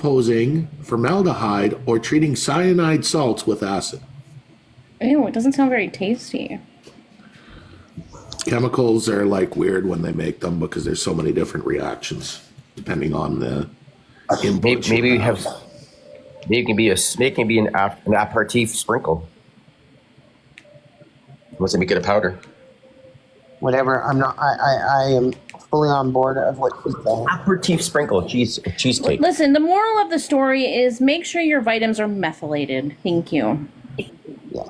Posing formaldehyde or treating cyanide salts with acid. Ew, it doesn't sound very tasty. Chemicals are like weird when they make them because there's so many different reactions depending on the input. Maybe you have. Maybe it can be an aperitif sprinkle. Once they make it a powder. Whatever. I'm not. I am fully on board of what you're saying. Aperitif sprinkle cheesecake. Listen, the moral of the story is make sure your vitamins are methylated. Thank you. Yeah.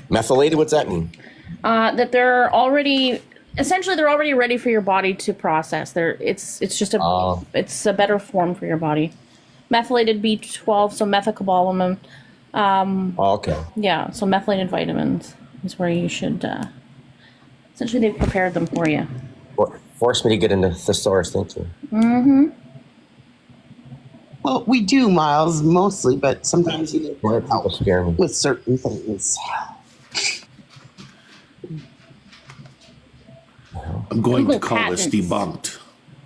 Methylated? What's that mean? That they're already ready for your body to process. It's a better form for your body. Methylated B12, so methylcobalamin. Okay. Yeah, so methylated vitamins is where you should. Essentially, they've prepared them for you. Force me to get into thesaurus, thank you. Mm-hmm. Well, we do, Miles, mostly, but sometimes you need Why people scare me? with certain things. I'm going Google to call patents. this debunked.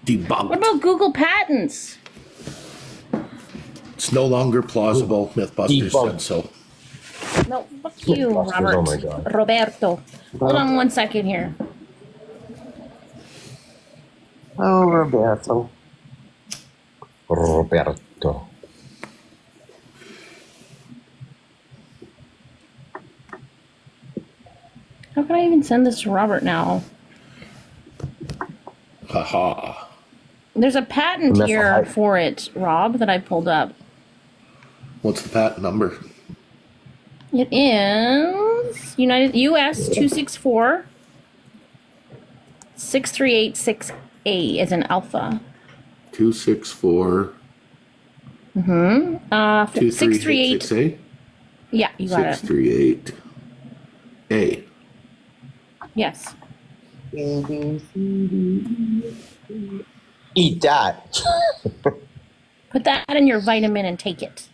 Debunked. What about Google patents? It's no longer plausible. Mythbusters Debunked. said so. No, fuck you, Mythbusters, Robert. oh my God. Roberto. Hold on 1 second here. Oh, Roberto. Roberto. How can I even send this to Robert now? Haha. There's a patent That's here alright. for it, Rob, that I pulled up. What's the patent number? It is US 264 6386A as an alpha. 264 638. 2386A? Yeah, you got it. 638A. Yes. Eat that. Put that in your vitamin and take it.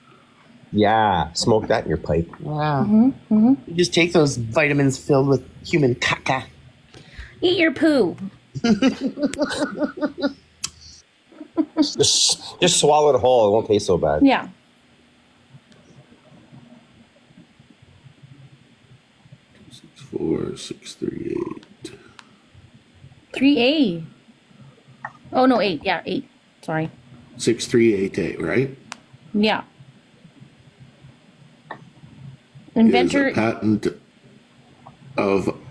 Yeah, smoke that in your pipe. Wow. You just take those vitamins filled with human caca. Eat your poo. Just swallow it whole. It won't taste so bad. Yeah. Four, 638. 3A. Oh, no, 8. Yeah, 8. Sorry. 638A, right? Yeah. Is Inventor. a patent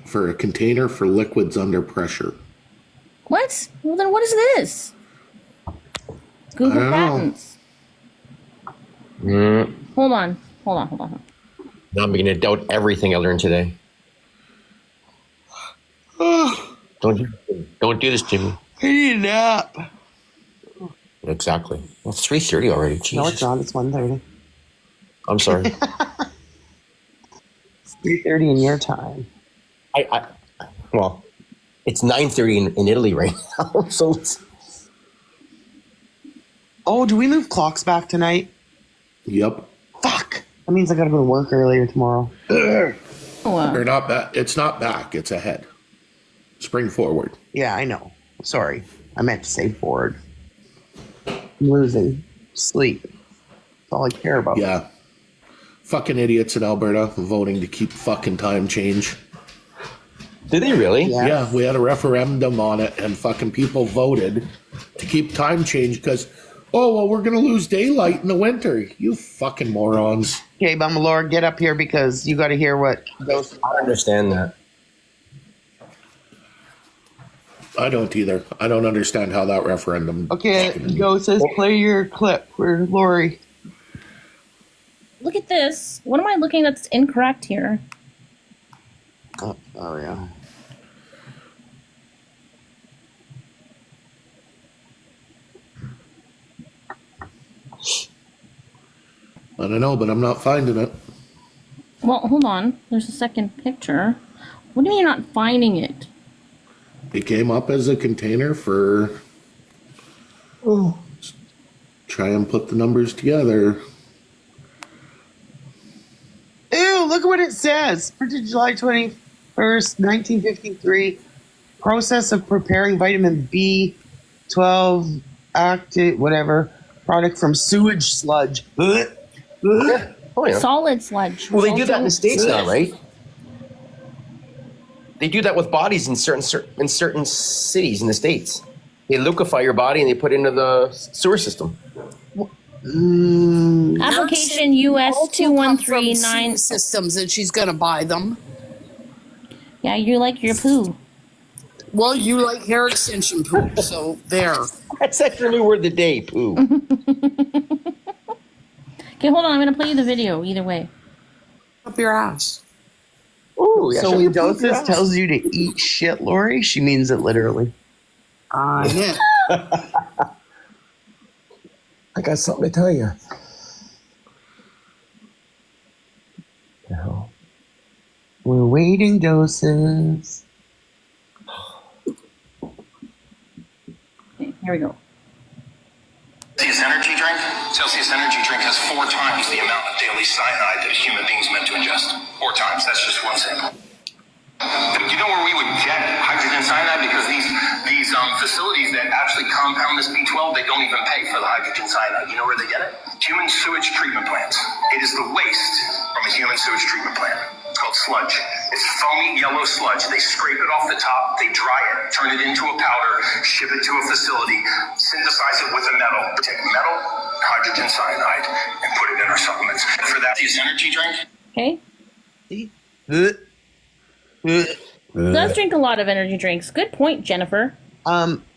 for a container for liquids under pressure. What? Well, then what is this? Google I don't know. patents. Hold on. Now I'm beginning to doubt everything I learned today. Don't do this, Jimmy. I need a nap. Exactly. Well, it's 3:30 already. Jesus. No, it's not. It's 1:30. I'm sorry. It's 3:30 in your time. Well, it's 9:30 in Italy right now. So it's, Oh, do we move clocks back tonight? Yep. Fuck. That means I gotta go to work earlier tomorrow. They're not back. It's not back. It's ahead. Spring forward. Yeah, I know. Sorry. I meant to say forward. I'm losing sleep. That's all I care about. Yeah. Fucking idiots in Alberta voting to keep fucking time change. did they really? Yeah. Yeah, we had a referendum on it and fucking people voted to keep time change because, oh, well, we're going to lose daylight in the winter. You fucking morons. Okay, Bumalore, get up here because you got to hear what those. I don't understand that. I don't either. I don't understand how that referendum. Okay, Go says play your clip for Lori. Look at this. What am I looking at that's incorrect here? Oh yeah. I don't know, but I'm not finding it. Well, hold on. There's a second picture. What do you mean you're not finding it? It came up as a container for. Oh. Try and put the numbers together. Ew, look at what it says. Printed July 21st, 1953. Process of preparing vitamin B12 active, whatever, Product from sewage sludge. Yeah. Oh, yeah. Solid sludge. Well, they do that in the States now, right? They do that with bodies in certain cities in the States. They liquefy your body and they put it into the sewer system. Application US Also come from 2139. sewer systems, and she's gonna buy them. Yeah, you like your poo. Well, you like hair extension poop, so there. That's like the new word of the day, poo. Okay, hold on. I'm gonna play you the video. Either way. Up your ass. Ooh, yeah, So show when me your poop, Doses yeah. tells you to eat shit, Lori, she means it literally. Yeah. I got something to tell you. No. We're waiting, Doses. Okay, here we go. Celsius energy drink. Celsius energy drink has 4 times the amount of daily cyanide that a human being is meant to ingest. 4 times. That's just one sample. Do you know where we would get hydrogen cyanide? Because these facilities that actually compound this B12, they don't even pay for the hydrogen cyanide. You know where they get it? Human sewage treatment plants. It is the waste from a human sewage treatment plant. It's called sludge. It's foamy yellow sludge. They scrape it off the top, they dry it, turn it into a powder, ship it to a facility, synthesize it with a metal. Take metal, hydrogen cyanide, and put it in our supplements. For that, this energy drink. Okay. Does drink a lot of energy drinks. Good point, Jennifer.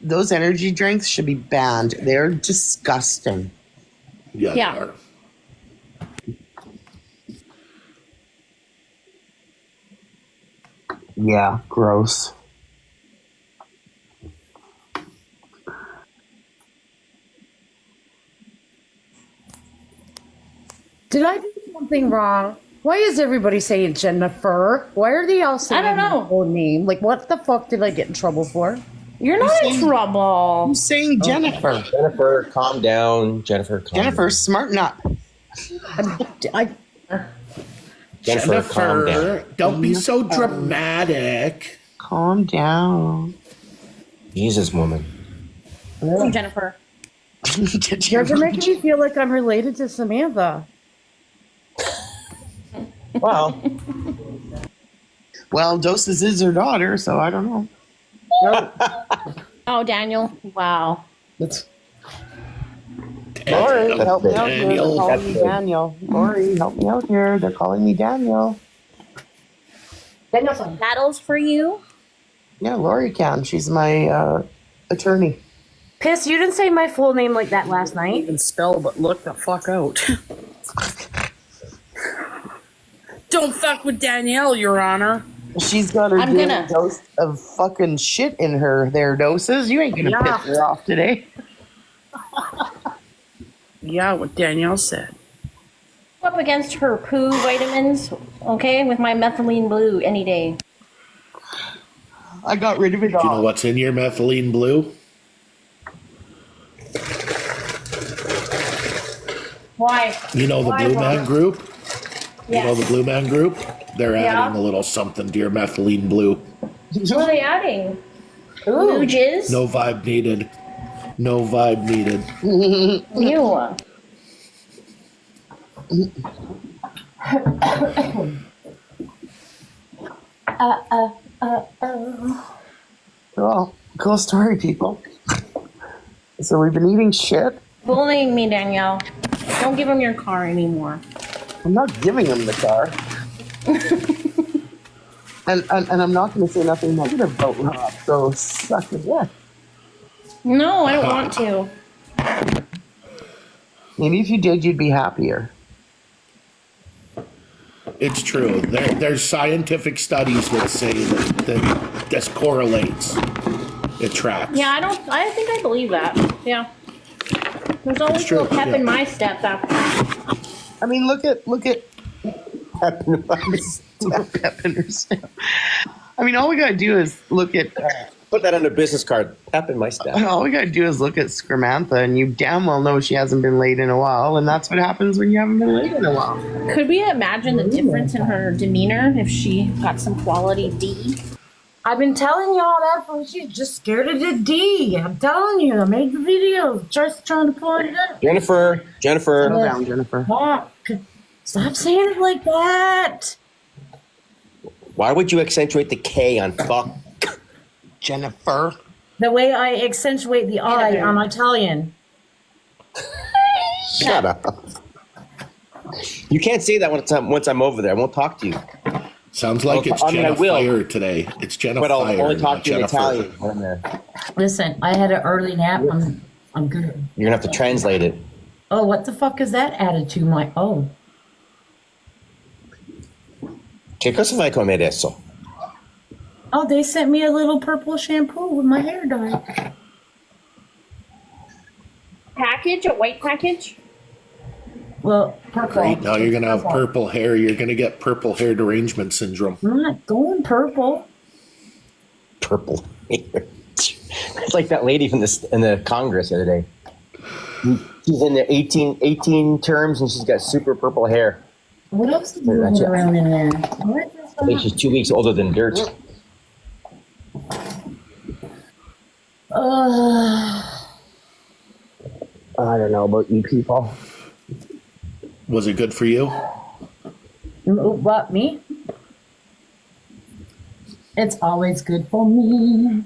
Those energy drinks should be banned. They're disgusting. Yeah. Yeah. They are. Yeah, gross. Did I do something wrong? Why is everybody saying Jennifer? Why are they all saying I don't know. my whole name? Like, what the fuck did I get in trouble for? You're not in trouble. I'm saying Jennifer. Jennifer, calm down. Jennifer, calm Jennifer, down. smarten up. Jennifer, calm down. Jennifer, don't be so dramatic. Calm down. Jesus, woman. Jennifer. Did You're making me feel like I'm related to Samantha. Well, Well, Doses is her daughter, so I don't know. Oh, Daniel. Wow. That's Lori, help me out here. They're Daniel. calling me Daniel. Lori, help me out here. They're calling me Daniel. Battles for you. Yeah, Lori can. She's my attorney. Piss, you didn't say my full name like that last night. Even spell, but look the fuck out. Don't fuck with Danielle, Your Honor. She's got her I'm daily gonna- dose of fucking shit in her there, Doses. You ain't gonna Yeah. piss her off today. Yeah, what Danielle said. Up against her poo vitamins, okay, with my methylene blue any day. I got rid of it Do you know all. what's in your methylene blue? Why? You know the Why, Blue Mom? Man Group? You know the Yes. Blue Man Group? They're Yeah. adding a little something to your methylene blue. What are they adding? Blue jizz? No vibe needed. No vibe needed. Ew. Well, cool story, people. So we've been eating shit. Bullying me, Danielle. Don't give him your car anymore. I'm not giving him the car. and I'm not going to say nothing negative about Rob. So suck it. Yeah. No, I don't want to. Maybe if you did, you'd be happier. It's true. There's scientific studies that say that this correlates. It tracks. Yeah, I think I believe that. Yeah. There's always a true, little pep yeah. in my step after. I mean, look at Pep in my step. Pep in her step. I mean, all we gotta do is look at. Put that on a business card. Pep in my step. All we gotta do is look at Scramantha, and you damn well know she hasn't been laid in a while, and that's what happens when you haven't been laid in a while. Could we imagine the difference in her demeanor if she got some quality D? I've been telling you all that for she's just scared of the D. I'm telling you, I made the video. Just trying to point it out. Jennifer. Settle down, Jennifer. Fuck. Stop saying it like that. Why would you accentuate the K on fuck? Jennifer. The way I accentuate the I on Italian. Shut up. You can't say that once I'm over there. I won't talk to you. Sounds like it's I Jenna will. Fire today. It's Jenna But I'll Fire, only talk not to you in Jennifer. Italian when I'm there. Listen, I had an early nap. I'm good. You're going to have to translate it. Oh, what the fuck is that added to my? Oh, Che cosa fai con me adesso? oh, they sent me a little purple shampoo with my hair dye. Package, a white package. Well, purple. Great. Now you're going to have purple hair. You're going to get purple hair derangement syndrome. I'm not going purple. Purple hair. It's like that lady from in the Congress the other day. She's in the 18 terms and she's got super purple hair. What else is going around in there? What is I think she's 2 weeks older than dirt. I don't know about you people. Was it good for you? What, me? It's always good for me.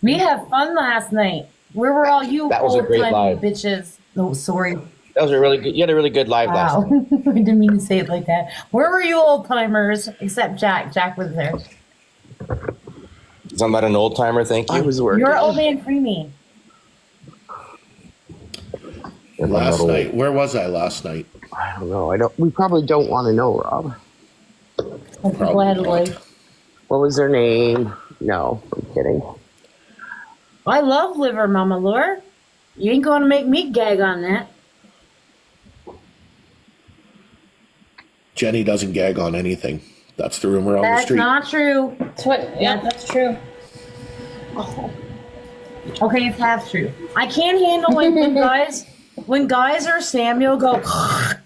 We had fun last night. Where were all you That was a great old-time live. bitches? Oh, sorry. That was a really good. You had a really good live last Wow. night. I didn't mean to say it like that. Where were you old timers? Except Jack. Jack was there. Is I'm not an old timer. Thank you. I was working. You're old man free me. I'm not Last old. night. Where was I last night? I don't know. We probably don't want to know, Rob. Go ahead, not. Lloyd. What was their name? No, I'm kidding. I love liver, Mama Lure. You ain't going to make me gag on that. Jenny doesn't gag on anything. That's the rumor on the That's street. not true. That's what. Yeah, that's true. Okay, it's half true. I can't handle when guys or Samuel go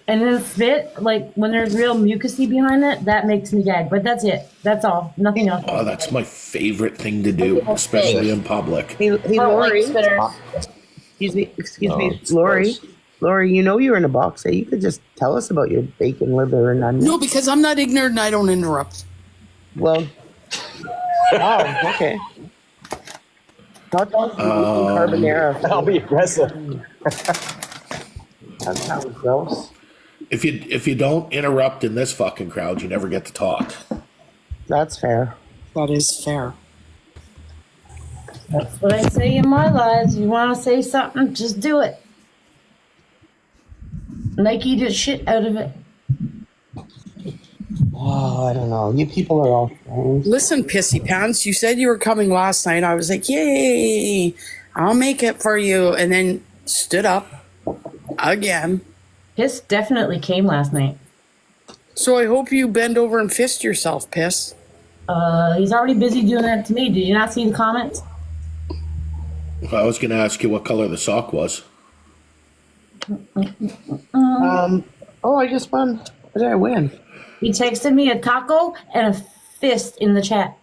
and then spit, like when there's real mucusy behind it, that makes me gag. But that's it. That's all. Nothing else. Oh, that's my favorite thing to do, especially in public. Hey, Oh, Lori. like spitters. Excuse me, it's Lori. gross. Lori, you know you're in a box. You could just tell us about your bacon, liver, and onion. No, because I'm not ignorant and I don't interrupt. Well, oh, okay. Hot dogs and carbonara. I'll be aggressive. That sounds gross. If you don't interrupt in this fucking crowd, you never get to talk. That's fair. That is fair. That's what I say in my lives. You want to say something, just do it. Nike the shit out of it. Oh, I don't know. You people are all strange. Listen, Pissy Pants, you said you were coming last night. I was like, yay, I'll make it for you. And then stood up again. Piss definitely came last night. So I hope you bend over and fist yourself, Piss. He's already busy doing that to me. Did you not see the comments? I was going to ask you what color the sock was. Oh, I just won. What did I win? He texted me a taco and a fist in the chat.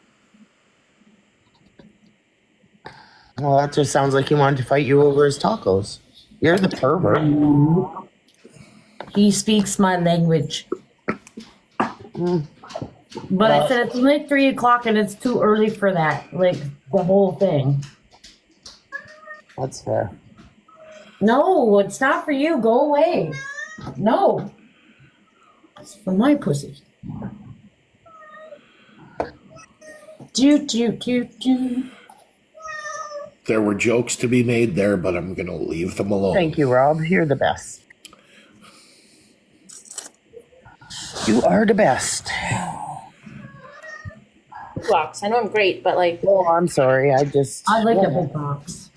Well, that just sounds like he wanted to fight you over his tacos. You're the pervert. He speaks my language. But I said it's only 3 o'clock and it's too early for that. Like the whole thing. That's fair. No, it's not for you. Go away. No. It's for my pussy. Do. There were jokes to be made there, but I'm going to leave them alone. Thank you, Rob. You're the best. You are the best. Blocks. I know I'm great, but like. Oh, I'm sorry. I like a big box.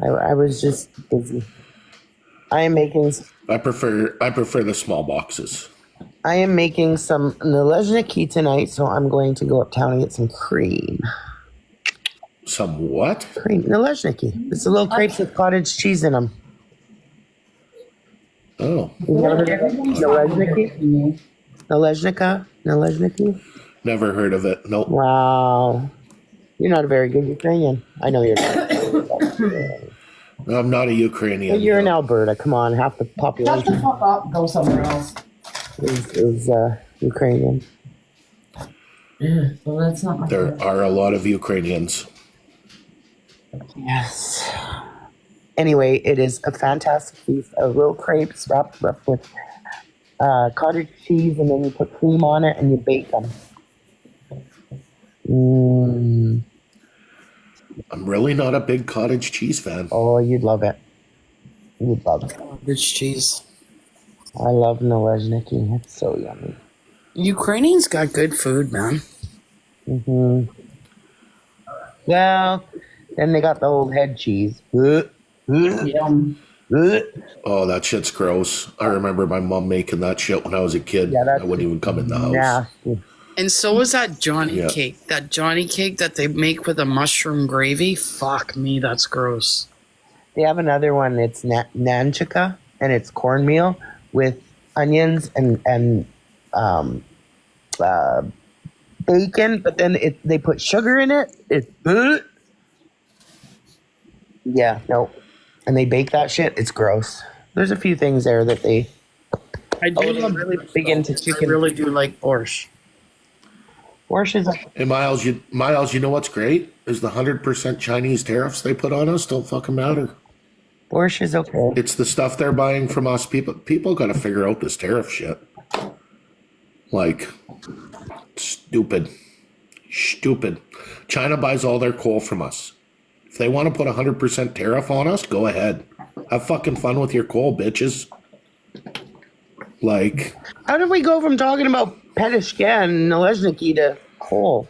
I was just busy. I am making I prefer the small boxes. some nalezniki tonight, so I'm going to go uptown and get some cream. Some what? Cream nalezniki. It's the little crepes with cottage cheese in them. Oh, You never heard of nalezniki? Nalezhniki? Never heard of it. Nope. Wow. You're not a very good Ukrainian. I know you're not. I'm not a Ukrainian. But you're in no. Alberta. Come on, half the Shut the population fuck up. Go somewhere else. is Ukrainian. Yeah, well, that's not my There fault. are a lot of Ukrainians. Yes. Anyway, it is a fantastic feast of roll crepes wrapped up with cottage cheese, and then you put cream on it and you bake them. Mm. I'm really not a big cottage cheese fan. Oh, you'd love it. You'd love it. Rich cheese. I love Nalezhniki. It's so yummy. Ukrainians got good food, man. Hmm. Well, then they got the old head cheese. Yum. Oh, that shit's gross. I remember my mom making that shit when I was a kid. Yeah, that's I wouldn't even come in the house. Nasty. And so is that Johnny Yeah. cake. That Johnny cake that they make with a mushroom gravy. Fuck me, that's gross. They have another one. It's nanchika, and it's cornmeal with onions and bacon. But then they put sugar in it. It's yeah, no, and they bake that shit. It's gross. There's a few things there that they. I do Oh, they're love really big into I chicken. really do like borscht. Borscht is Hey, Miles, you know what's great? Is the 100% Chinese tariffs they put on us don't fucking matter. Borscht is okay. It's the stuff they're buying from us. People got to figure out this tariff shit. Like, stupid. China buys all their coal from us. If they want to put 100% tariff on us, go ahead. Have fucking fun with your coal, bitches. Like, How did we go from talking about Petishka and Nalezhniki to coal?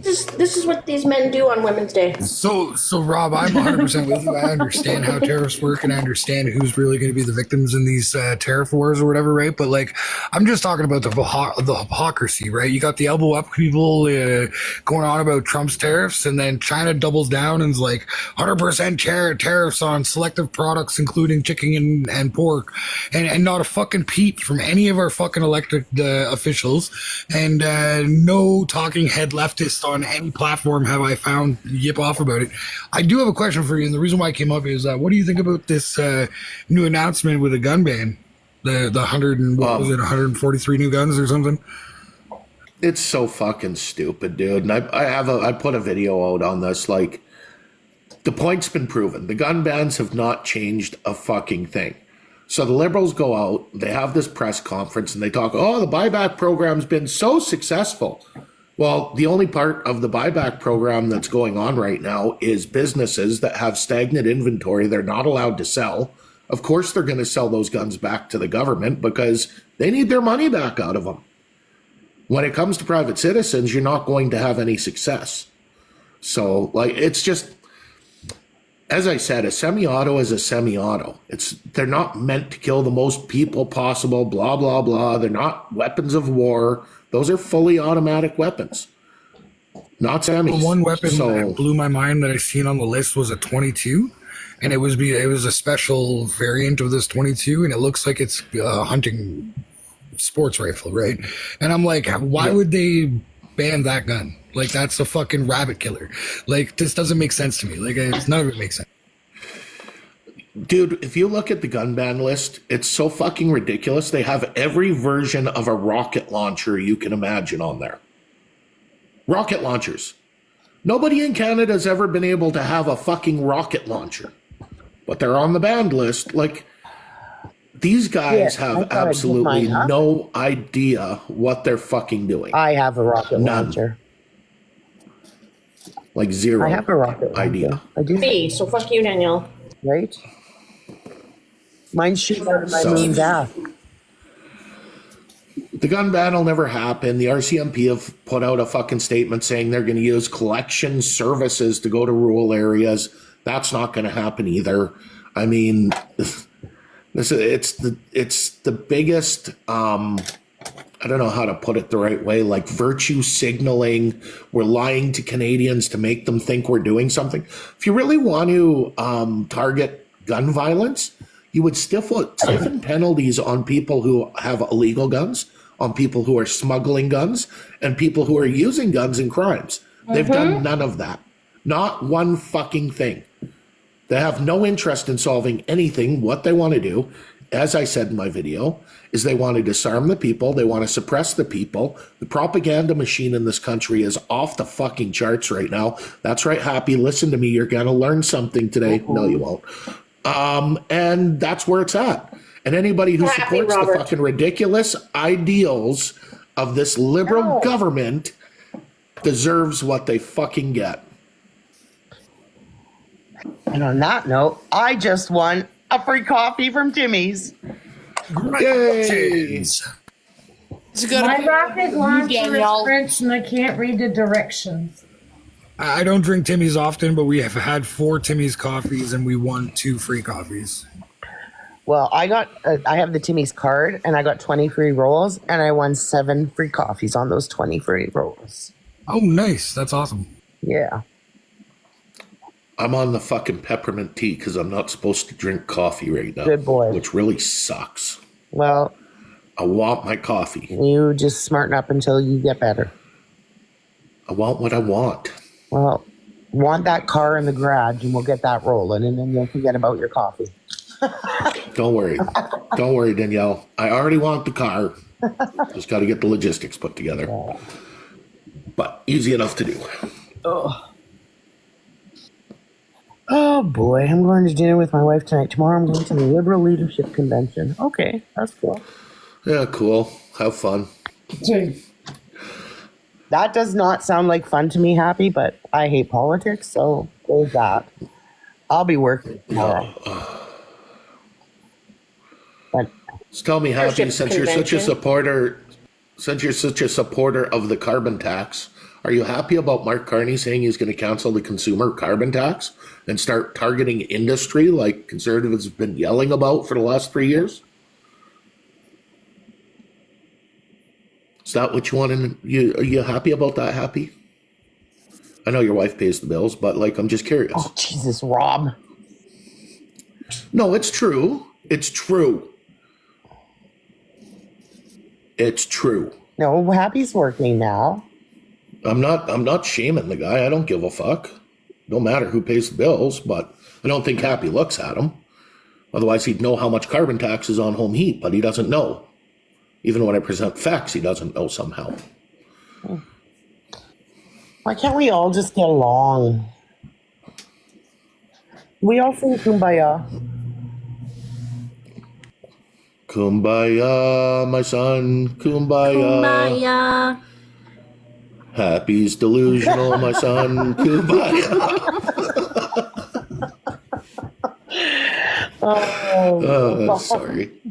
This is what these men do on Women's Day. So Rob, I'm 100% with you. I understand how tariffs work, and I understand who's really going to be the victims in these tariff wars or whatever, right? But like, I'm just talking about the hypocrisy, right? You got the elbow up people going on about Trump's tariffs, and then China doubles down and is like 100% tariffs on selective products, including chicken and pork, and not a fucking peep from any of our fucking elected officials, and no talking head leftist on any platform have I found yip off about it. I do have a question for you, and the reason why I came up is what do you think about this new announcement with a gun ban? The 100 and what was it, 143 new guns or something? it's so fucking stupid, dude. And I put a video out on this. Like, the point's been proven. The gun bans have not changed a fucking thing. So the Liberals go out, they have this press conference, and they talk, oh, the buyback program's been so successful. Well, the only part of the buyback program that's going on right now is businesses that have stagnant inventory they're not allowed to sell. Of course, they're going to sell those guns back to the government because they need their money back out of them. When it comes to private citizens, you're not going to have any success. So, like, it's just, as I said, a semi-auto is a semi-auto. They're not meant to kill the most people possible, blah, blah, blah. They're not weapons of war. Those are fully automatic weapons, not semis. The one weapon So, that blew my mind that I seen on the list was a 22, and it was a special variant of this 22, and it looks like it's a hunting sports rifle, right? And I'm like, why would they ban that gun? Like, that's a fucking rabbit killer. Like, this doesn't make sense to me. Like, none of it makes sense. dude, if you look at the gun ban list, it's so fucking ridiculous. They have every version of a rocket launcher you can imagine on there. Rocket launchers. Nobody in Canada has ever been able to have a fucking rocket launcher, but they're on the banned list. Like, these guys Yeah, I have thought I'd put absolutely mine up. no idea what they're fucking doing. I have a rocket None. launcher. Like, zero I have a rocket launcher. idea. I do. Me, so fuck you, Danielle. Right? Mine shoots out of my So- moon's ass. The gun ban will never happen. The RCMP have put out a fucking statement saying they're going to use collection services to go to rural areas. That's not going to happen either. I mean, it's the biggest, I don't know how to put it the right way, like virtue signaling. We're lying to Canadians to make them think we're doing something. If you really want to target gun violence, you would stiffen penalties on people who have illegal guns on people who are smuggling guns and people who are using guns in crimes. They've done none of that. Not one fucking thing. They have no interest in solving anything. What they want to do, as I said in my video, is they want to disarm the people. They want to suppress the people. The propaganda machine in this country is off the fucking charts right now. That's right, Happy. Listen to me. You're going to learn something today. No, you won't. And that's where it's at. And anybody who supports the fucking ridiculous ideals of this liberal government deserves what they fucking get. And on that note, I just won a free coffee from Timmy's. Yay! It's good. My rocket launcher is Danielle. French and I can't read the directions. I don't drink Timmy's often, but we have had 4 Timmy's coffees and we won 2 free coffees. Well, I have the Timmy's card and I got 20 free rolls and I won 7 free coffees on those 20 free rolls. Oh, nice. That's awesome. Yeah. I'm on the fucking peppermint tea because I'm not supposed to drink coffee right now. Good boy. Which really sucks. Well, I want my coffee. you just smarten up until you get better. I want what I want. Well, want that car in the garage and we'll get that rolling and then you'll forget about your coffee. Don't worry. Don't worry, Danielle. I already want the car. Just got to get the logistics put together. But easy enough to do. Oh boy, I'm going to dinner with my wife tonight. Tomorrow I'm going to the Liberal Leadership Convention. Okay, that's cool. Yeah, cool. Have fun. That does not sound like fun to me, Happy, but I hate politics, so there's that. I'll be working tomorrow. But Just tell me, Happy, Leadership since you're such a convention. supporter of the carbon tax, are you happy about Mark Carney saying he's going to cancel the consumer carbon tax and start targeting industry like conservatives have been yelling about for the last 3 years? Is that what you want? Are you happy about that, Happy? I know your wife pays the bills, but like, I'm just curious. oh Jesus, Rob. No, it's true. It's true. It's true. No, Happy's working now. I'm not shaming the guy. I don't give a fuck. No matter who pays the bills, but I don't think Happy looks at him. Otherwise, he'd know how much carbon tax is on home heat, but he doesn't know. Even when I present facts, he doesn't know somehow. Why can't we all just get along? We all sing Kumbaya. Kumbaya, my son, kumbaya. Kumbaya. Happy's delusional, my son, kumbaya. Oh, Sorry. I'm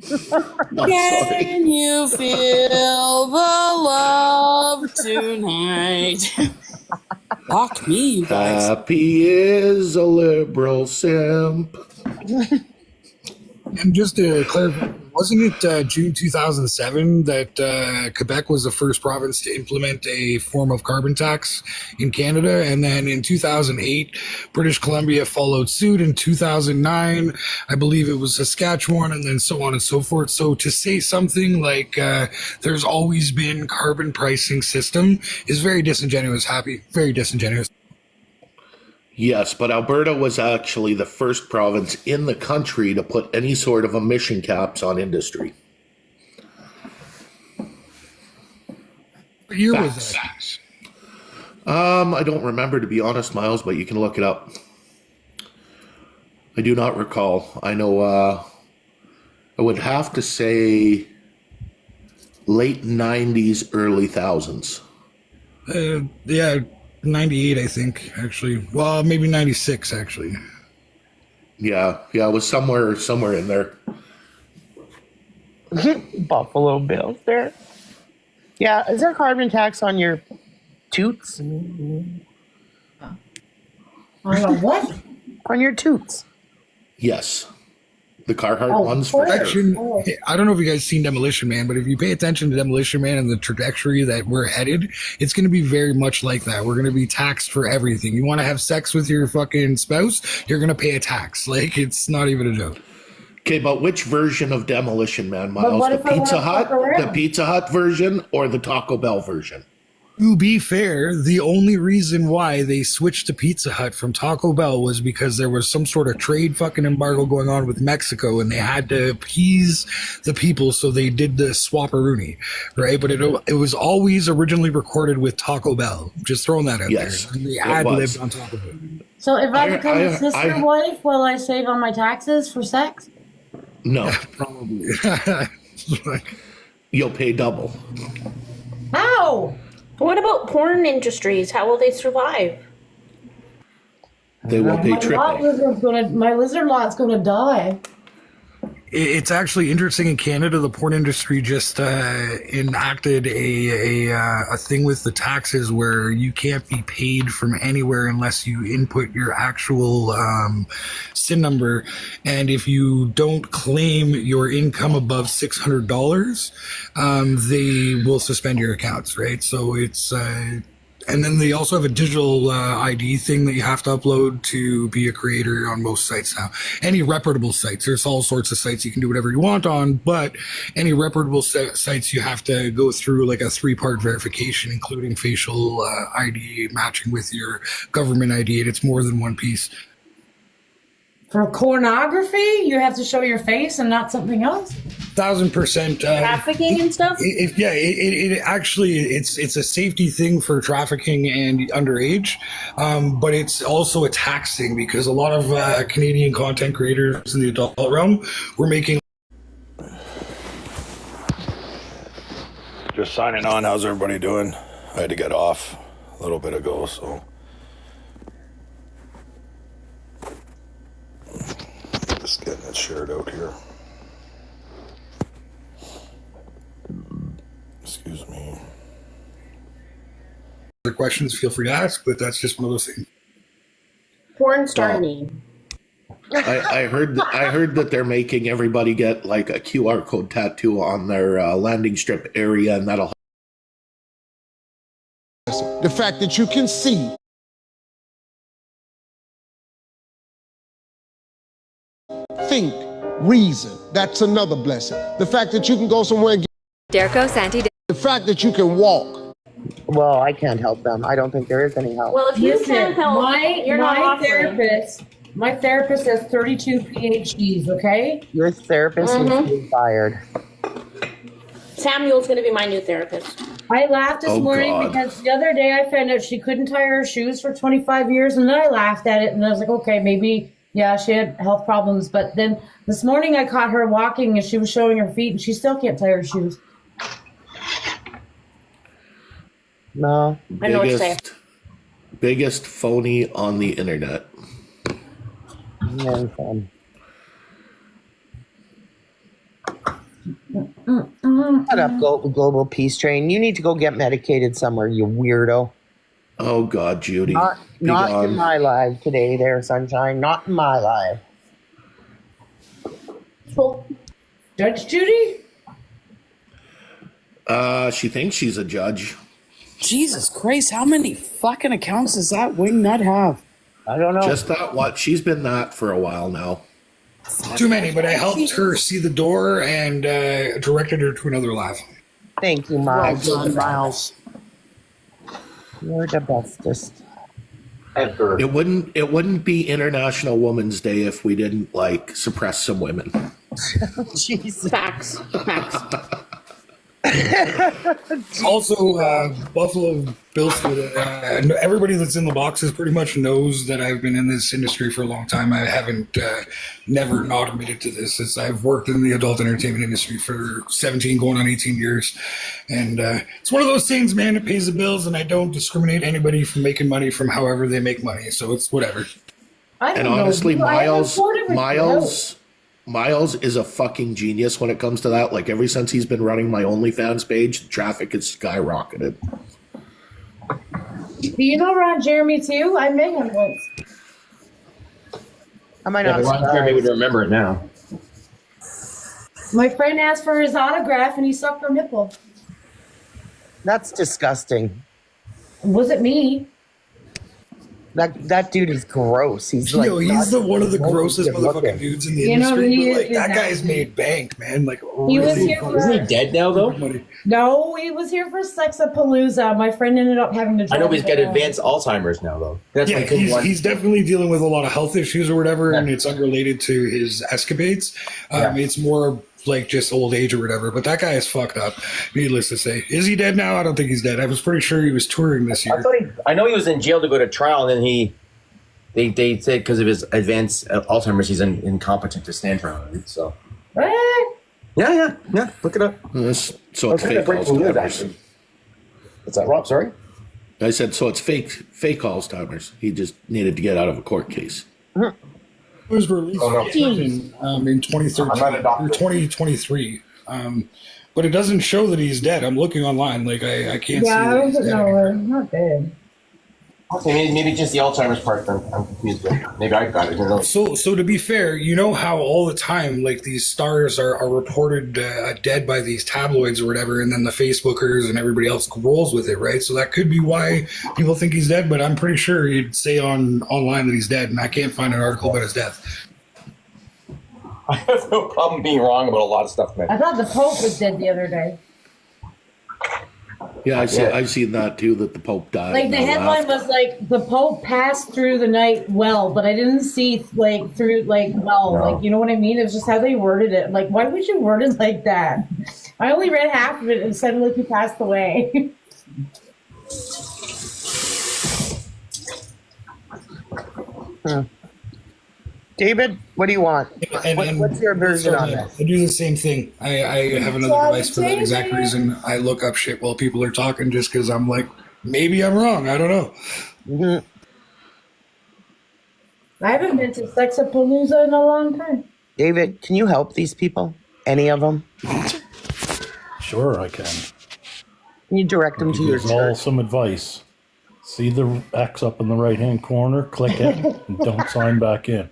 sorry. Can you feel the love tonight? Fuck me, you guys. Happy is a liberal simp. And just to clarify, wasn't it June 2007 that Quebec was the first province to implement a form of carbon tax in Canada? And then in 2008, British Columbia followed suit. In 2009, I believe it was Saskatchewan, and then so on and so forth. So to say something like there's always been carbon pricing system is very disingenuous, Happy. Very disingenuous. Yes, but Alberta was actually the first province in the country to put any sort of emission caps on industry. What year was Facts. that? I don't remember, to be honest, Miles, but you can look it up. I do not recall. I know, I would have to say late 90s, early thousands. Yeah, 98, I think, actually. Well, maybe 96, actually. Yeah, it was somewhere in there. Buffalo Bills there. Yeah, is there carbon tax on your toots? What? On your toots. Yes. The Carhartt ones for sure. Actually, I don't know if you guys seen Demolition Man, but if you pay attention to Demolition Man and the trajectory that we're headed, it's going to be very much like that. We're going to be taxed for everything. You want to have sex with your fucking spouse, you're going to pay a tax. Like, it's not even a joke. Okay, but which version of Demolition Man, Miles? what The if I wanna Pizza fuck Hut, around? the Pizza Hut version, or the Taco Bell version? To be fair, the only reason why they switched to Pizza Hut from Taco Bell was because there was some sort of trade fucking embargo going on with Mexico, and they had to appease the people, so they did the swapperoonie, right? But it was always originally recorded with Taco Bell. Just throwing that out Yes, there. And they it ad-libbed was. on top of it. So if I become a sister I- wife, will I save on my taxes for sex? No, Probably. you'll pay double. How? What about porn industries? How will they survive? They will pay triple. My lizard lot's gonna die. It's actually interesting. In Canada, the porn industry just enacted a thing with the taxes where you can't be paid from anywhere unless you input your actual SIN number, and if you don't claim your income above $600, they will suspend your accounts. Right, so it's. And then they also have a digital ID thing that you have to upload to be a creator on most sites now. Any reputable sites. There's all sorts of sites you can do whatever you want on, but any reputable sites you have to go through like a 3-part verification, including facial ID matching with your government ID, and it's more than one piece. For pornography, you have to show your face and not something else. 1,000%. Trafficking and stuff? It actually it's a safety thing for trafficking and underage, but it's also a tax thing because a lot of Canadian content creators in the adult realm were making. Just signing on. How's everybody doing? I had to get off a little bit ago, so just getting it shared out here. Excuse me. Other questions, feel free to ask, but that's just one of those things. Porn star name. I heard that they're making everybody get like a QR code tattoo on their landing strip area, and that'll. The fact that you can see think, reason, that's another blessing. The fact that you can go somewhere and get the fact that you can walk. Well, I can't help them. I don't think there is any help. Well, if you can't help, you're not offering. My therapist has 32 PhDs, okay? Your therapist is being fired. Samuel's going to be my new therapist. I laughed this morning God. because the other day I found out she couldn't tie her shoes for 25 years, and then I laughed at it, and I was like, okay, maybe, yeah, she had health problems. But then this morning I caught her walking, and she was showing her feet, and she still can't tie her shoes. No. I know what you're saying. Biggest phony on the internet. Yeah, Shut up, Global Peace Train. You need to go get medicated somewhere, you weirdo. Oh God, Judy. Not in my life today, there, sunshine. Not in my life. Cool. Judge Judy? She thinks she's a judge. Jesus Christ, how many fucking accounts does that wingnut have? I don't know. Just that what? She's been that for a while now. Too many, but I helped her see the door and directed her to another laugh. Thank you, Miles. Well done, Miles. You're the bestest. It wouldn't be International Women's Day if we didn't like suppress some women. Jesus. Facts. Also, Buffalo Bill Street, everybody that's in the boxes pretty much knows that I've been in this industry for a long time. I haven't never not admitted to this, as I've worked in the adult entertainment industry for 17 going on 18 years. And it's one of those things, man, it pays the bills, and I don't discriminate anybody from making money from however they make money. So it's whatever. I don't And know. honestly, I haven't reported with Miles is a fucking genius when it comes to that. Like, ever since he's been running my OnlyFans page, the traffic has skyrocketed. Do you know Ron Jeremy too? I met him once. Am I not Jeremy would remember it now. My friend asked for his autograph and he sucked her nipple. That's disgusting. Was it me? That dude is gross. He's like, he's one of the grossest good looking. motherfucking dudes in the industry. he But, like, is that guy's made bank, man. Like, He was really here for- Isn't he dead now, though? No, he was here for Sexapalooza. My friend ended up having to. I know drive he's got him home. advanced Alzheimer's now, though. That's Yeah, like the one. he's definitely dealing with a lot of health issues or whatever, Yeah. and it's unrelated to his escapades. Yeah. It's more like just old age or whatever. But that guy is fucked up, needless to say. Is he dead now? I don't think he's dead. I was pretty sure he was touring this year. I know he was in jail to go to trial, and then they said because of his advanced Alzheimer's, he's incompetent to stand trial. So What? yeah. Look it up. So it's fake Alzheimer's. What's that, Rob? Sorry. I said, so it's fake Alzheimer's. He just needed to get out of a court case. It was released in 2013 I'm not a doctor. or 2023. But it doesn't show that he's dead. I'm looking online. Like, I can't see Yeah, I that he's don't dead. know. Not dead. Okay, maybe just the Alzheimer's part. I'm confused with. Maybe I got it. Who knows? So to be fair, you know how all the time, like, these stars are reported dead by these tabloids or whatever, and then the Facebookers and everybody else rolls with it, right? So that could be why people think he's dead, but I'm pretty sure he'd say online that he's dead, and I can't find an article about his death. I have no problem being wrong about a lot of stuff, man. I thought the Pope was dead the other day. Yeah, I've seen that too, that the Pope died. Like the and I headline laughed. was like the Pope passed through the night well, but I didn't see like through like well, No. like you know what I mean? It was just how they worded it. Like, why would you word it like that? I only read half of it and said like he passed away. David, what do you want? What's your version on this? I do the same thing. I have another device for that exact reason. I look up shit while people are talking just because I'm like, maybe I'm wrong. I don't know. Mm-hmm. I haven't been to Sexapalooza in a long time. David, can you help these people? Any of them? Sure, I can. Can you direct them to your Here's all church? some advice. See the X up in the right-hand corner? Click it and don't sign back in.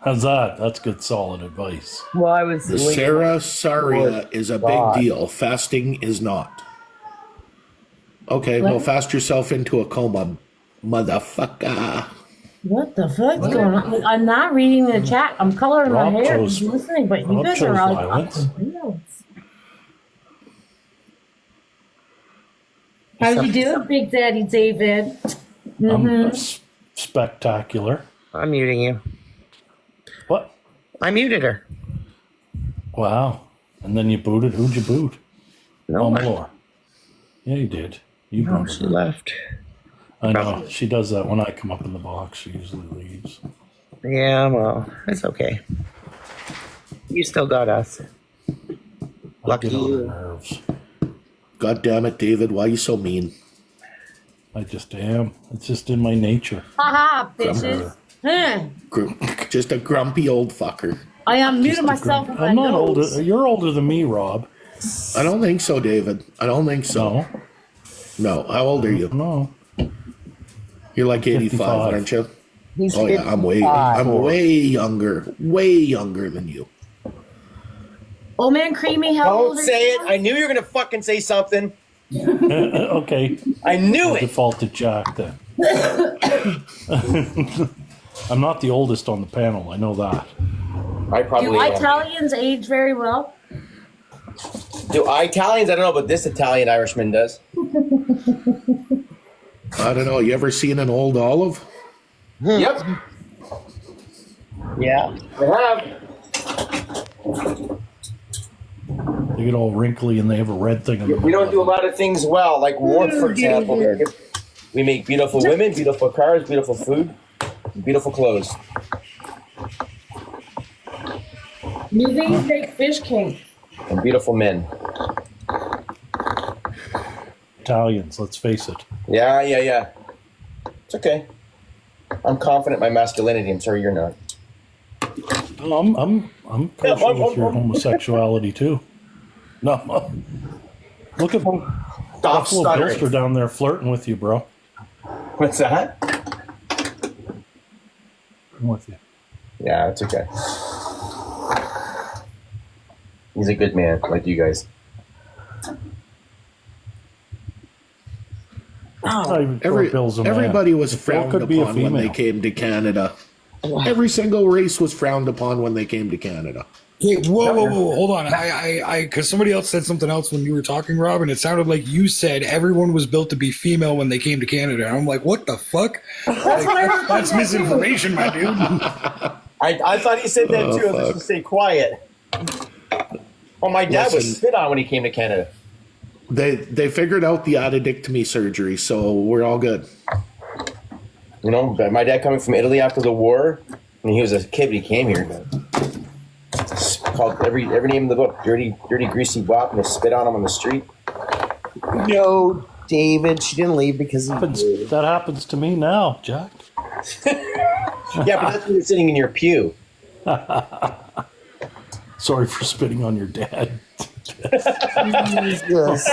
How's that? That's good, solid advice. Well, I was The Sarah Saria is a God. big deal. Fasting is not. Okay, well, fast yourself into a coma, motherfucker. What the fuck's going on? I'm not reading the chat. I'm coloring Rob my hair. chose- I'm listening, but you Rob guys are chose all violence. How you doing, Big Daddy David? I'm spectacular. I'm muting you. What? I muted her. Wow. And then you booted? Who'd you boot? No, Oh, I- Malor. Yeah, you did. You No, booted she her. left. I know. She does that when I come up in the box. She usually leaves. Yeah, well, it's okay. You still got us. I Lucky get on her you. nerves. God damn it, David. Why are you so mean? I just am. It's just in my nature. Haha, bitches. Huh. Just a grumpy old fucker. I am muting Just a myself grunt. with my I'm not nose. older. You're older than me, Rob. I don't think so, David. I don't think so. No. No. How old are you? No. You're like 85, 55. aren't you? He's Oh yeah, I'm 55. way younger than you. Oh man, Creamy, how Don't old are say you? it. I knew you were gonna fucking say something. Okay. I knew I'll it. default to Jack then. I'm not the oldest on the panel. I know that. I probably Do am. Italians age very well? Do Italians? I don't know, but this Italian Irishman does. I don't know. You ever seen an old olive? Yep. Yeah. I have. They get all wrinkly and they have a red thing in the We don't do a lot of things well, like warmth, for example. We make beautiful women, beautiful cars, beautiful food, beautiful clothes. Movies make fish cake. And beautiful men. Italians, let's face it. Yeah. It's okay. I'm confident in my masculinity. I'm sorry you're not. I'm kosher with your homosexuality too. No. Look at Stop Buffalo stuttering. Billster down there flirting with you, bro. What's that? I'm with you. Yeah, it's okay. He's a good man, like you guys. Not even for Bill's a man. Everybody was Bill frowned could be a upon when they female. came to Canada. Every single race was frowned upon when they came to Canada. Hey, whoa, hold on. Because somebody else said something else when you were talking, Rob, and it sounded like you said everyone was built to be female when they came to Canada. And I'm like, what the fuck? That's misinformation, my dude. I thought he said that too. Let's just stay quiet. Oh, my dad was spit on when he came to Canada. They figured out the addictomy surgery, so we're all good. You know, my dad coming from Italy after the war, when he was a kid, he came here. It's called every name in the book. Dirty, greasy wop, and they spit on him on the street. No, David, she didn't leave because that happens to me now, Jack. Yeah, but that's when you're sitting in your pew. Sorry for spitting on your dad. Jesus.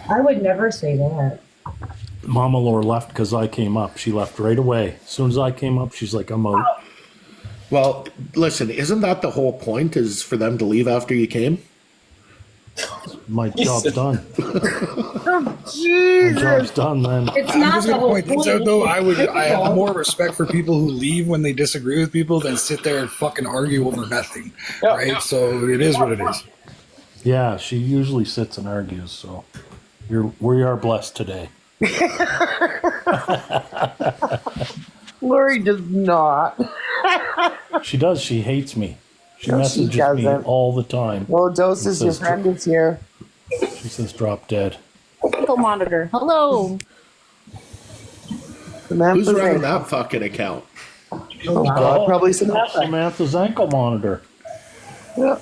I would never say that. Mama Laura left because I came up. She left right away. As soon as I came up, she's like, I'm out. Well, listen, isn't that the whole point, is for them to leave after you came? My job's done. Oh, My Jesus. job's done then. It's I'm not just the going to whole point this point. out, though. I have more respect for people who leave when they disagree with people than sit there and fucking argue over nothing. Right? So it is what it is. Yeah, she usually sits and argues, so we are blessed today. Lori does not. She does. She hates me. She No, she messages me doesn't. all the time. Well, Dose It is your says friend is here. She says drop dead. Ankle monitor. Hello. Who's running that fucking account? Oh, God, probably Samantha. Samantha's ankle monitor. Yeah.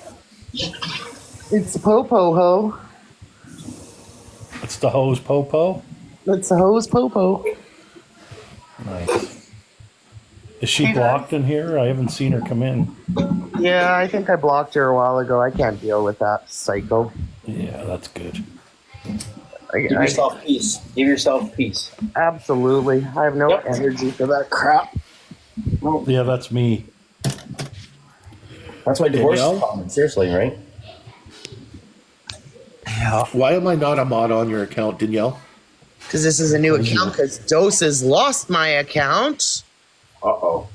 It's the Popo Ho. It's the hose popo. It's the hose Popo. Nice. Is she blocked in here? I haven't seen her come in. Yeah, I think I blocked her a while ago. I can't deal with that psycho. Yeah, that's good. Give yourself peace. Give yourself peace. Absolutely. I have no energy for that crap. Yeah, that's me. That's why divorce Danielle? is common. Seriously, right? Why am I not a mod on your account, Danielle? Because this is a new account, because Doses lost my account. Uh-oh.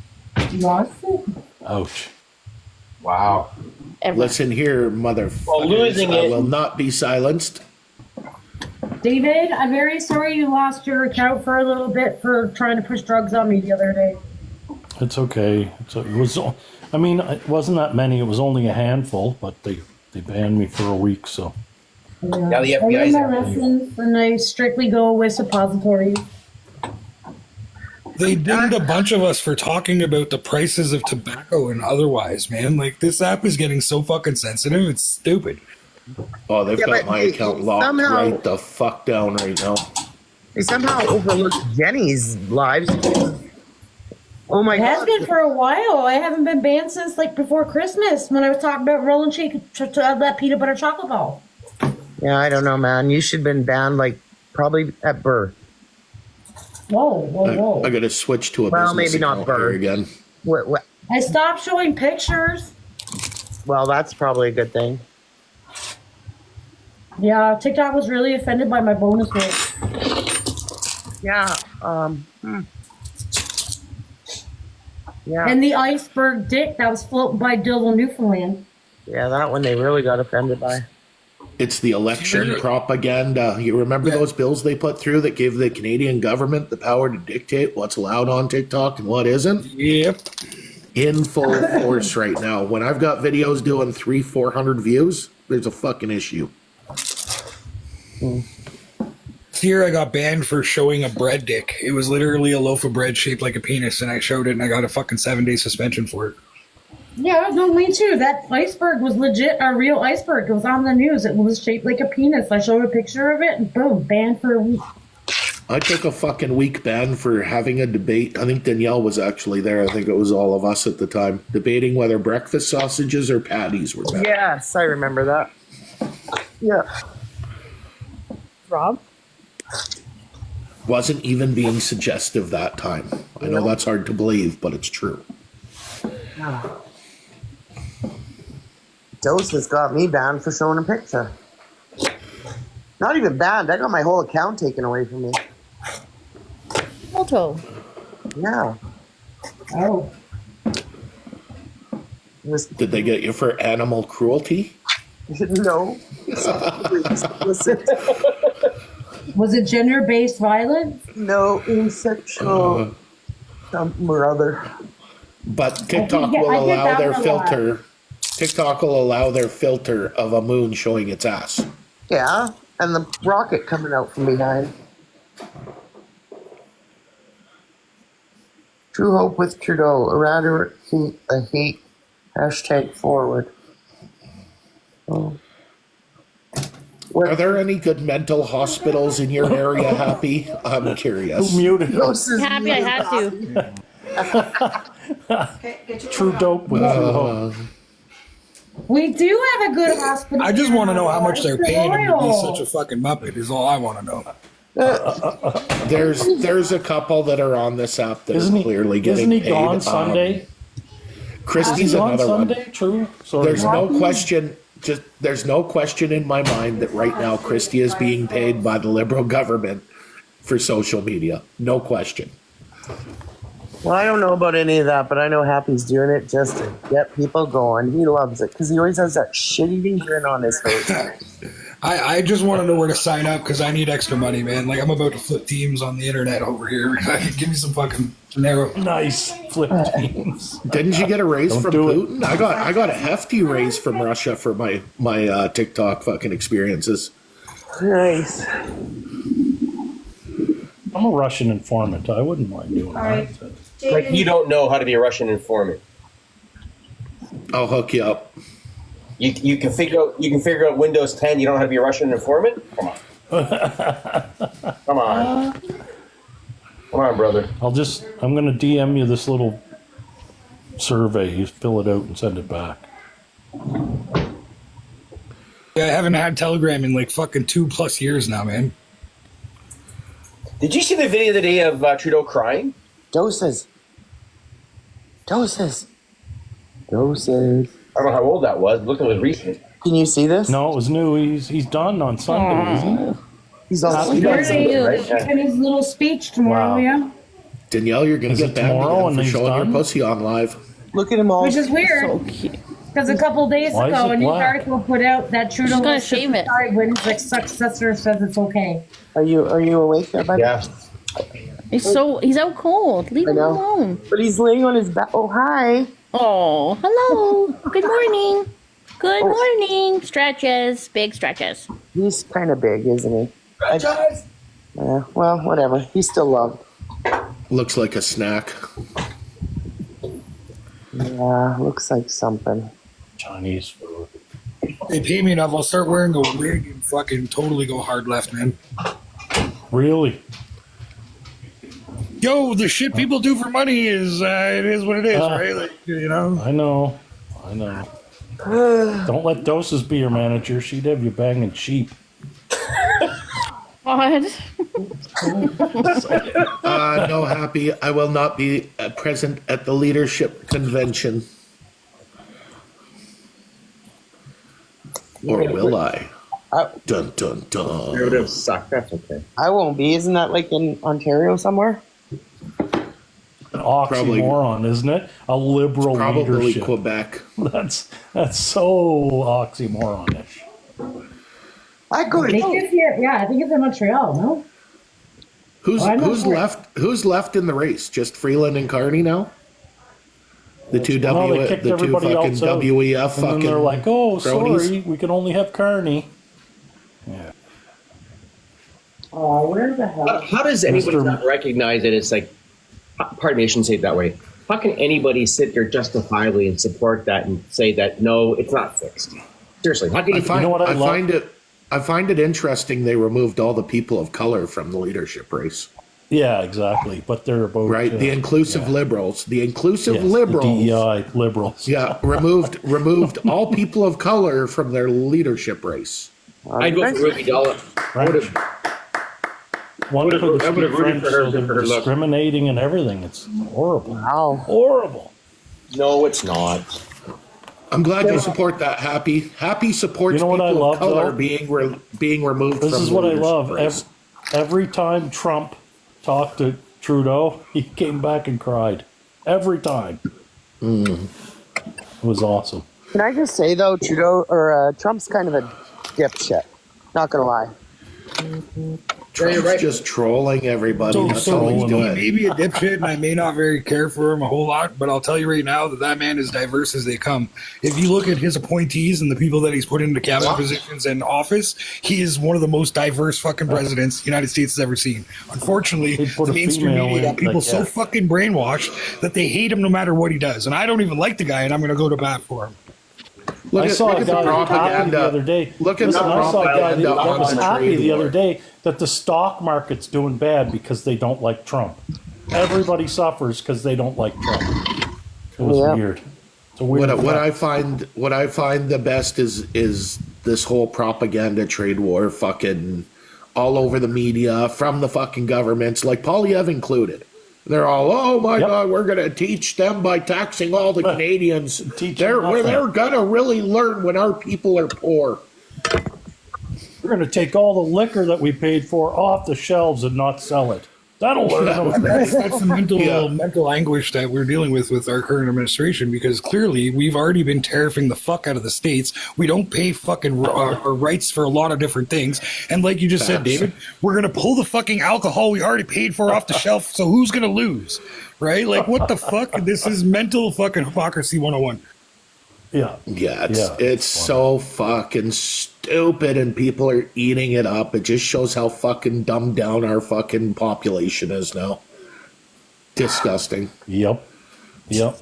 Lost it? Ouch. Wow. Listen here, motherfuckers. Well, losing I it- will not be silenced. David, I'm very sorry you lost your account for a little bit for trying to push drugs on me the other day. It's okay. It wasn't that many. It was only a handful, but they banned me for a week, so. Now the I learned FBI's my lessons and I strictly go with suppositories. They dinged a bunch of us for talking about the prices of tobacco and otherwise, man. Like, this app is getting so fucking sensitive. It's stupid. Oh, they've Yeah, got but my they account locked somehow- right the fuck down right now. They somehow overlooked Jenny's lives. Oh my It has God. been for a while. I haven't been banned since like before Christmas when I was talking about rolling that peanut butter chocolate ball. Yeah, I don't know, man. You should have been banned like probably at birth. Whoa. I gotta switch to a Well, business maybe not account here bird. again. What? I stopped showing pictures. Well, that's probably a good thing. Yeah, TikTok was really offended by my bonus weight. Yeah. Yeah. And the iceberg dick that was floating by Dillville, Newfoundland. Yeah, that one they really got offended by. It's the election Sure. propaganda. You remember Yeah. those bills they put through that gave the Canadian government the power to dictate what's allowed on TikTok and what isn't? Yep. In full force right now. When I've got videos doing 300-400 views, there's a fucking issue. Here I got banned for showing a bread dick. It was literally a loaf of bread shaped like a penis, and I showed it, and I got a fucking 7-day suspension for it. Yeah, no, me too. That iceberg was legit a real iceberg. It was on the news. It was shaped like a penis. I showed a picture of it, and boom, banned for a week. I took a fucking week ban for having a debate. I think Danielle was actually there. I think it was all of us at the time, debating whether breakfast sausages or patties were better. Yes, I remember that. Yeah. Rob? Wasn't even being suggestive that time. I know that's hard to believe, but it's true. Dose has got me banned for showing a picture. Not even banned. I got my whole account taken away from me. Photo. Yeah. Oh. Did they get you for animal cruelty? No. Listen. Was it gender-based violence? No, it was sexual something or other. But TikTok I will get allow that their one a lot. filter. TikTok will allow their filter of a moon showing its ass. Yeah, and the rocket coming out from behind. True hope with Trudeau. Eradicate the hate. Hashtag forward. Oh. Are there any good mental hospitals in your area, Happy? I'm curious. Who muted him? Happy I had to. True dope with True hope. We do have a good hospital. I just want to know how much they're paying him to be Royal. such a fucking muppet. Is all I want to know. There's a couple that are on this app that Isn't are he, clearly getting isn't he paid. gone Sunday? Christie's Is he gone another Sunday? one. True. Sorry. There's no question. There's no question in my mind that right now Christie is being paid by the Liberal government for social media. No question. Well, I don't know about any of that, but I know Happy's doing it just to get people going. He loves it because he always has that shit-eating grin on his face. I just want to know where to sign up because I need extra money, man. Like, I'm about to flip teams on the internet over here. Give me some fucking narrow. Nice flip teams. Didn't you get a raise Don't from do it. Putin? I got a hefty raise from Russia for my TikTok fucking experiences. Nice. I'm a Russian informant. I wouldn't mind doing that. Like you don't know how to be a Russian informant. I'll hook you up. You can figure out Windows 10. You don't know how to be a Russian informant? Come on. Come on. Come on, brother. I'm gonna DM you this little survey. You fill it out and send it back. Yeah, I haven't had Telegram in like fucking 2+ years now, man. Did you see the video the day of Trudeau crying? Doses. Doses. Doses. I don't know how old that was. Look, it was recent. Can you see this? No, it was new. He's done on Sunday, isn't he? He's on He does Very something, right? Yeah. in his little speech tomorrow, Wow. yeah. Danielle, you're gonna Is get it banned tomorrow again and for he's showing done? your pussy on live. Look at him all. Which is weird. So cute. Because a couple days Why is ago, it a news black? article put out that Trudeau She's gonna was shave it. sorry when his successor says it's okay. Are you awake there, buddy? Yeah. He's out cold. Leave I him know. alone. But he's laying on his back. Oh, hi. Oh, hello. Good morning. Good morning. Stretches. Big stretches. He's kind of big, isn't he? Yeah, well, whatever. He's still loved. Looks like a snack. Yeah, looks like something. Chinese food. They pay me enough, I'll start wearing a wig and fucking totally go hard left, man. Really? Yo, the shit people do for money is it is what it is, right? Like, you know. I know. Don't let Doses be your manager. She'd have you banging sheep. What? No, Happy. I will not be present at the leadership convention. Or will I? Dun dun It would dun. have sucked. That's okay. I won't be. Isn't that like in Ontario somewhere? An oxymoron, isn't it? A liberal Probably leadership. Quebec. That's so oxymoronish. I go I think to. it's here. Yeah, I think it's in Montreal. No. Who's I'm not sure. left? Who's left in the race? Just Freeland and Carney now. The two No, they kicked everybody fucking else out. WEF And fucking. then they're like, "Oh, cronies. sorry, we can only have Carney." Yeah. Oh, where the hell? How does anybody Mr. not recognize it? It's like, pardon me, I shouldn't say it that way. How can anybody sit there justifiably and support that and say that no, it's not fixed? Seriously, how can you? know what I love? I find it interesting they removed all the people of color from the leadership race. Yeah, exactly. But they're about Right, the inclusive liberals, the inclusive liberals, the DEI liberals. yeah, removed all people of color from their leadership race. I'd go for Ruby Dollar. French. Wonderful I would've rooted for her for her look. discriminating and everything. It's horrible. Wow. Horrible. No, it's not. I'm glad you support that. Happy supports You know what I people love, of color though? being removed This from is what I leaders' love. race. Every time Trump talked to Trudeau, he came back and cried. Every time. It was awesome. Can I just say though, Trudeau or Trump's kind of a dipshit. Not gonna lie. Trump's just trolling everybody. That's all he's He doing. may be a dipshit, and I may not very care for him a whole lot, but I'll tell you right now that man is diverse as they come. If you look at his appointees and the people that he's put into cabinet positions and office, he is one of the most diverse fucking presidents the United States has ever seen. Unfortunately, the mainstream media got people so fucking brainwashed that they hate him no matter what he does. And I don't even like the guy, and I'm going to go to bat for him. I saw a guy that was happy the other day. I saw a guy that was happy the other day that the stock market's doing bad because they don't like Trump. Everybody suffers because they don't like Trump. It was weird. It's a weird. What I find the best is this whole propaganda trade war, fucking all over the media from the fucking governments, like Polyev included. They're all, oh my God, we're going to teach them by taxing all the Canadians. They're going to really learn when our people are poor. We're going to take all the liquor that we paid for off the shelves and not sell it. That'll learn them. That's the mental anguish that we're dealing with our current administration, because clearly we've already been tariffing the fuck out of the states. We don't pay fucking our rights for a lot of different things. And like you just said, David, we're going to pull the fucking alcohol we already paid for off the shelf. So who's going to lose? Right? Like, what the fuck? This is mental fucking hypocrisy 101. Yeah. It's so fucking stupid, and people are eating it up. It just shows how fucking dumbed down our fucking population is now. Disgusting. Yep.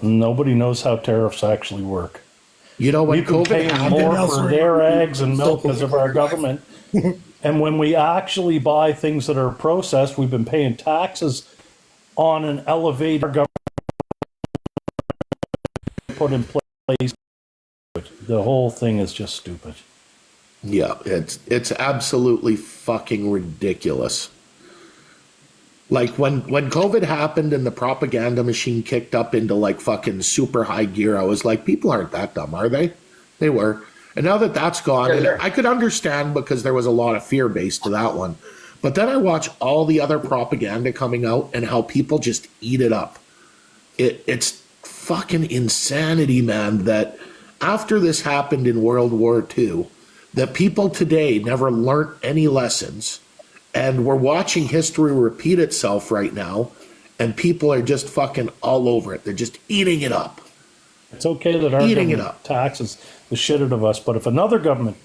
Nobody knows how tariffs actually work. You know, when we've been paying more for their eggs and milk because of our government. And when we actually buy things that are processed, we've been paying taxes on an elevated government put in place. The whole thing is just stupid. Yeah, it's absolutely fucking ridiculous. Like when COVID happened and the propaganda machine kicked up into like fucking super high gear, I was like, people aren't that dumb, are they? They were. And now that that's gone, and I could understand because there was a lot of fear based to that one. But then I watch all the other propaganda coming out and how people just eat it up. It's fucking insanity, man, that after this happened in World War II, that people today never learned any lessons, and we're watching history repeat itself right now, and people are just fucking all over it. They're just eating it up. It's okay that our government taxes the shit out of us, but if another government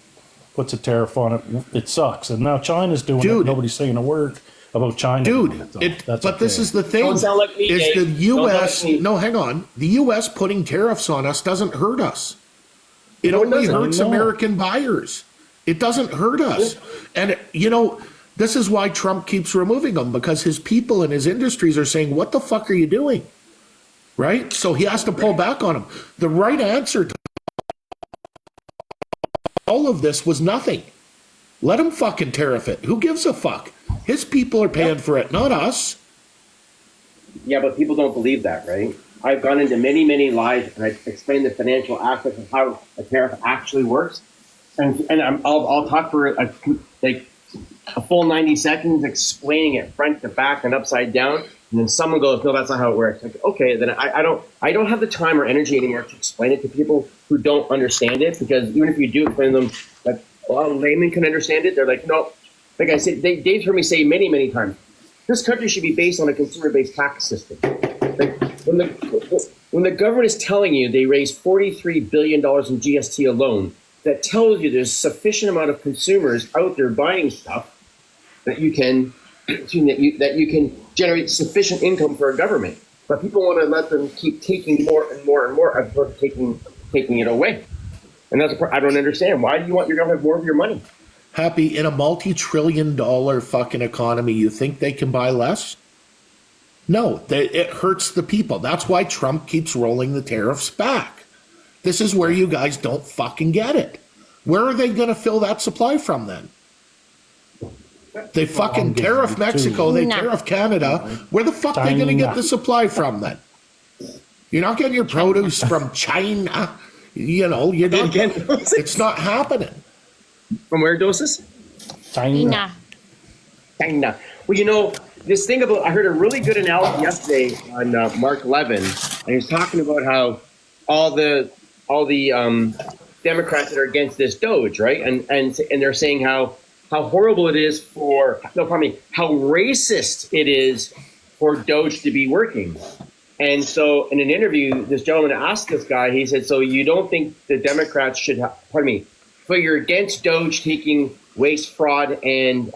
puts a tariff on it, it sucks. And now China's doing it. Nobody's saying a word about China. This is the thing. Don't sound like me, is Dave. the U.S. No, hang on. The U.S. putting tariffs on us doesn't hurt us. It only hurts American buyers. It doesn't hurt us. And, you know, this is why Trump keeps removing them, because his people and his industries are saying, what the fuck are you doing? Right? So he has to pull back on them. The right answer to all of this was nothing. Let him fucking tariff it. Who gives a fuck? His people are paying for it, not us. Yeah, but people don't believe that, right? I've gone into many, many lives, and I've explained the financial aspects of how a tariff actually works. And I'll talk for a full 90 seconds explaining it front to back and upside down. And then someone goes, no, that's not how it works. Like, okay, then I don't have the time or energy anymore to explain it to people who don't understand it, because even if you do explain to them, like a lot of laymen can understand it, they're like, no. Like I said, Dave's heard me say many, many times, this country should be based on a consumer-based tax system. Like, when the government is telling you they raised $43 billion in GST alone, that tells you there's sufficient amount of consumers out there buying stuff that you can generate sufficient income for a government. But people want to let them keep taking more and more and more as opposed to taking it away. And that's I don't understand. Why do you want your government to have more of your money? Happy, in a multi-trillion-dollar fucking economy, you think they can buy less? No, it hurts the people. That's why Trump keeps rolling the tariffs back. This is where you guys don't fucking get it. Where are they going to fill that supply from then? They fucking tariff Mexico, they tariff Canada. Where the fuck are they going to get the supply from then? You're not getting your produce from China. You know, you're not. Again, It's not happening. from where doses? China. China. Well, you know, this thing about, I heard a really good analogy yesterday on Mark Levin, and he was talking about how all the Democrats that are against this Doge, right? And they're saying how horrible it is how racist it is for Doge to be working. And so in an interview, this gentleman asked this guy, he said, so you don't think the Democrats should, but you're against Doge taking waste, fraud, and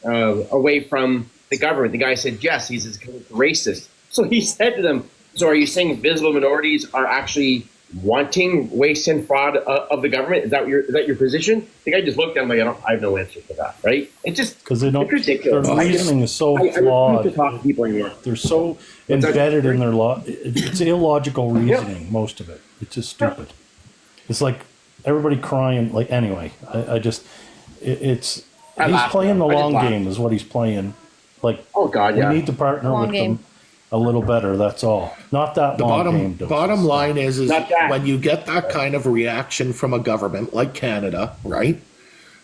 away from the government? The guy said, yes. He says, it's racist. So he said to them, so are you saying visible minorities are actually wanting waste and fraud of the government? Is that your position? The guy just looked at him like, I have no answer for that, right? It's just because they don't. It's ridiculous. Their reasoning is so flawed. To talk to people in here. They're so embedded in their law. It's illogical reasoning. Most of it. It's just stupid. It's like everybody crying. Like anyway, he's playing the long game. Is what he's playing. Like, oh God, yeah. We need to partner with them a little better. That's all. Not that long game. Bottom line is when you get that kind of reaction from a government like Canada, right?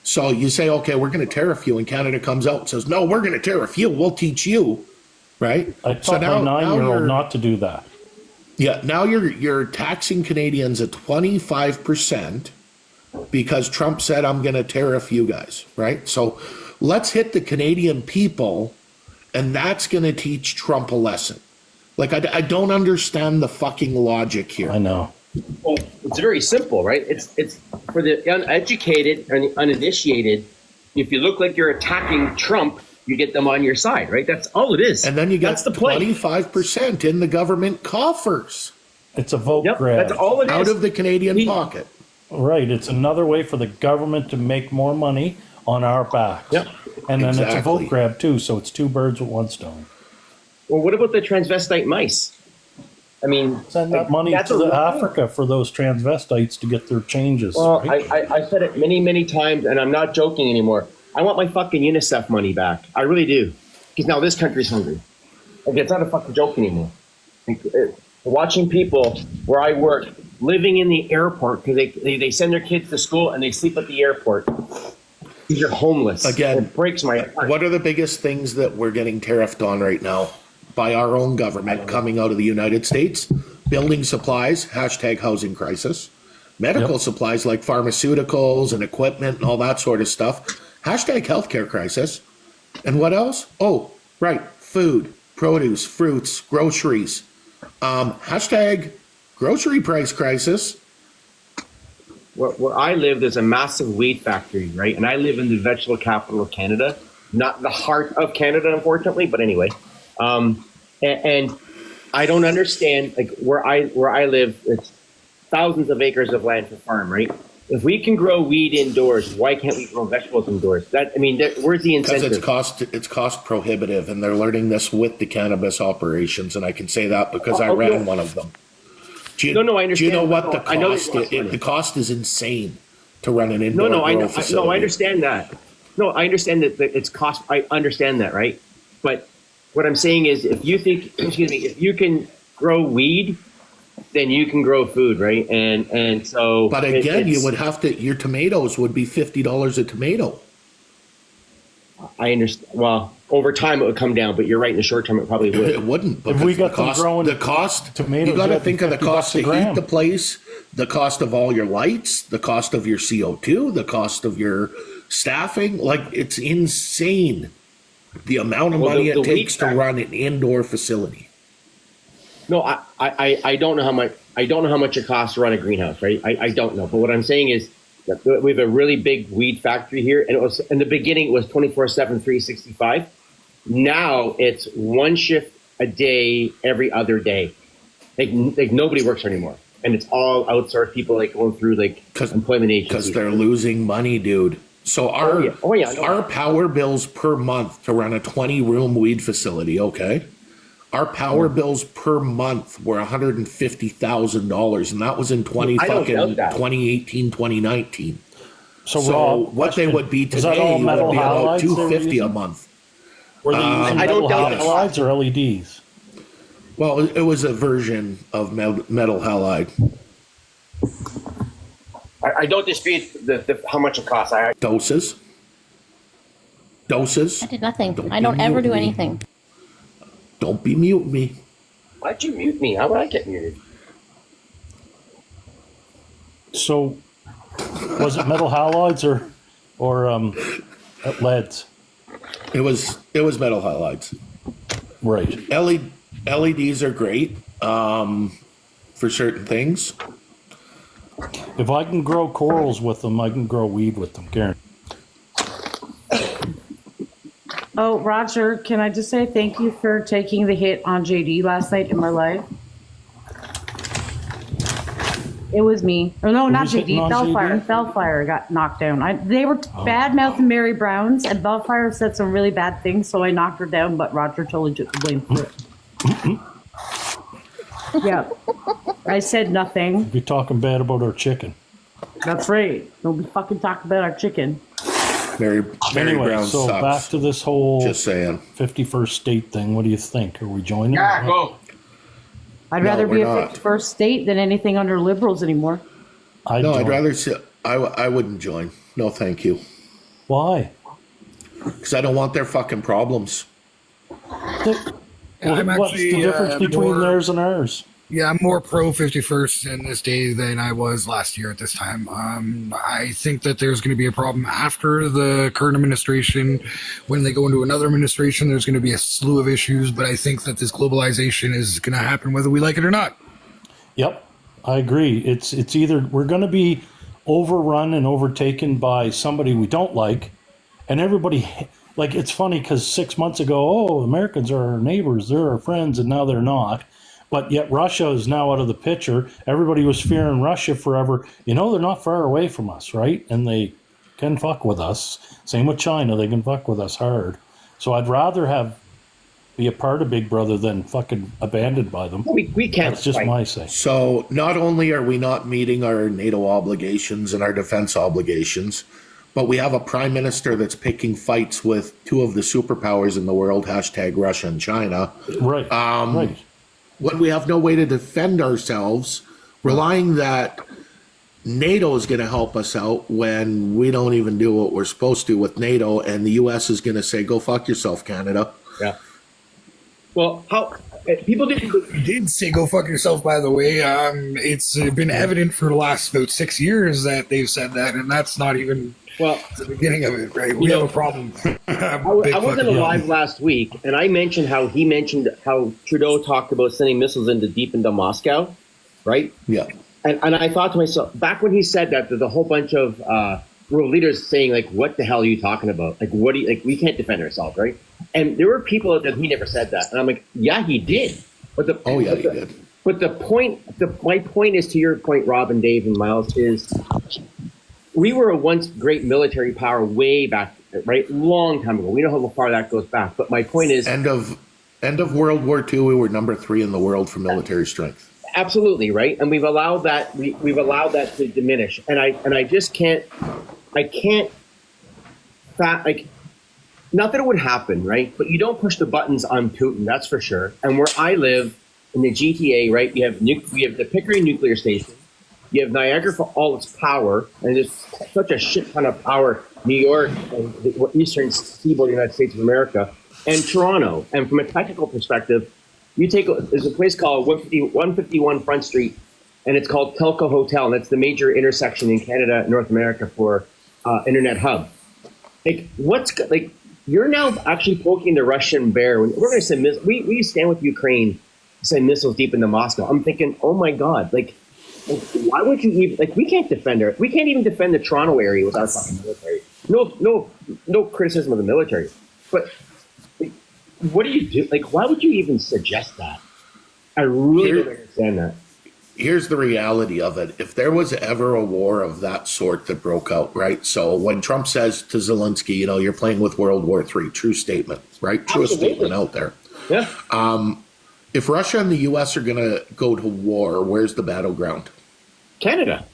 So you say, okay, we're going to tariff you, and Canada comes out and says, no, we're going to tariff you. We'll teach you, right? I taught my 9-year-old not to do that. Yeah, now you're taxing Canadians at 25% because Trump said, I'm going to tariff you guys, right? So let's hit the Canadian people, and that's going to teach Trump a lesson. Like, I don't understand the fucking logic here. I know. Well, it's very simple, right? It's for the uneducated and the uninitiated. If you look like you're attacking Trump, you get them on your side, right? That's all it is. And then you get that's the play. 25% in the government coffers. It's a vote grab. That's all it is. Out of the Canadian pocket. Right. It's another way for the government to make more money on our backs. Yep. And then it's a vote grab too, so it's two birds with one stone. Well, what about the transvestite mice? I mean, send that money to Africa for those transvestites to get their changes. Well, right? I said it many, many times, and I'm not joking anymore. I want my fucking UNICEF money back. I really do. Because now this country's hungry. Like, it's not a fucking joke anymore. Watching people where I work living in the airport because they send their kids to school and they sleep at the airport. These are homeless. Again, it breaks my heart. What are the biggest things that we're getting tariffed on right now by our own government coming out of the United States? Building supplies, #housing crisis. Medical supplies like pharmaceuticals and equipment and all that sort of stuff. #healthcare crisis. And what else? Oh, right. Food, produce, fruits, groceries. #grocery price crisis. Where I live, there's a massive weed factory, right? And I live in the vegetable capital of Canada, not the heart of Canada, unfortunately. But anyway, and I don't understand, like where I live, it's thousands of acres of land to farm, right? If we can grow weed indoors, why can't we grow vegetables indoors? Where's the incentive? Because it's cost prohibitive, and they're learning this with the cannabis operations, and I can say that because I ran one of them. I understand. Do you know what the cost is? The cost is insane to run an indoor facility. I understand that. No, I understand that it's cost. I understand that, right? But what I'm saying is, if you can grow weed, then you can grow food, right? And so. But again, you would have to. Your tomatoes would be $50 a tomato. I understand. Well, over time it would come down, but you're right. In the short term, it probably would. It wouldn't. If we got the cost. Tomatoes, you got to think of the cost to heat the place, the cost of all your lights, the cost of your CO2, the cost of your staffing. Like, it's insane the amount of money it takes to run an indoor facility. No, I don't know how much. I don't know how much it costs to run a greenhouse, right? I don't know. But what I'm saying is, we have a really big weed factory here, and it was in the beginning it was 24/7, 365. Now it's one shift a day, every other day. Like nobody works anymore, and it's all outsourced people like going through like employment agencies because they're losing money, dude. So our power bills per month to run a 20-room weed facility, okay? Our power bills per month were $150,000, and that was in 2018, 2019. So what they would be today would be about $250 a month. Were they using metal halides or LEDs? Well, it was a version of metal halide. I don't dispute how much it costs. Doses. I did nothing. I don't ever do anything. Don't be mute me. Why'd you mute me? How would I get muted? So, was it metal halides or leads? It was metal halides. Right. LEDs are great for certain things. If I can grow corals with them, I can grow weed with them, Karen. Oh, Roger, can I just say thank you for taking the hit on JD last night in my life? It was me. Or no, not JD. Bellfire got knocked down. They were bad mouthing Mary Brown's, and Bellfire said some really bad things, so I knocked her down, but Roger totally took the blame for it. Yeah. I said nothing. You're talking bad about our chicken. That's right. Don't be fucking talking about our chicken. Mary Brown so sucks. Back to this whole Just saying 51st state thing. What do you think? Are we joining? Yeah, go. I'd rather be a 51st state than anything under liberals anymore. I'd rather see. I wouldn't join. No, thank you. Why? Because I don't want their fucking problems. What's the difference between theirs and ours? Yeah, I'm more pro 51st in this day than I was last year at this time. I think that there's going to be a problem after the current administration. When they go into another administration, there's going to be a slew of issues, but I think that this globalization is going to happen whether we like it or not. Yep, I agree. It's either we're going to be overrun and overtaken by somebody we don't like, and everybody, like, it's funny because 6 months ago, Americans are our neighbors, they're our friends, and now they're not. But yet Russia is now out of the picture. Everybody was fearing Russia forever. They're not far away from us, right? And they can fuck with us. Same with China. They can fuck with us hard. So I'd rather be a part of Big Brother than fucking abandoned by them. We can't. That's just my say. So not only are we not meeting our NATO obligations and our defense obligations, but we have a prime minister that's picking fights with two of the superpowers in the world, #Russia and China. Right. Right. When we have no way to defend ourselves, relying that NATO is going to help us out when we don't even do what we're supposed to with NATO, and the U.S. is going to say, go fuck yourself, Canada. Yeah. Well, people did say go fuck yourself, by the way. It's been evident for the last about 6 years that they've said that, and that's not even the beginning of it, right? We have a problem. I wasn't alive last week, and I mentioned how Trudeau talked about sending missiles deep into Moscow, right? Yeah. And I thought to myself, back when he said that, there's a whole bunch of world leaders saying, like, what the hell are you talking about? Like, we can't defend ourselves, right? And there were people out there he never said that. And I'm like, yeah, he did. But he did. But my point is, to your point, Rob and Dave and Miles, is we were a once great military power way back, right? Long time ago. We know how far that goes back. But my point is, end of World War II, we were number 3 in the world for military strength. Absolutely, right. And we've allowed that to diminish. And I just can't not that it would happen, right? But you don't push the buttons on Putin, that's for sure. And where I live in the GTA, right, we have the Pickering nuclear station. You have Niagara for all its power, and there's such a shit ton of power, New York and the eastern seaboard of the United States of America, and Toronto. And from a technical perspective, there's a place called 151 Front Street, and it's called Telco Hotel, and that's the major intersection in Canada and North America for internet hub. You're now actually poking the Russian bear. We're going to send we stand with Ukraine, send missiles deep into Moscow. I'm thinking, oh my God, why would you even, we can't defend her. We can't even defend the Toronto area with our fucking military. No criticism of the military, but what do you do? Why would you even suggest that? I really don't understand that. Here's the reality of it. If there was ever a war of that sort that broke out, right? So when Trump says to Zelensky, you're playing with World War III, true statement, right? Truest statement out there. Yeah. If Russia and the U.S. are going to go to war, where's the battleground? Canada.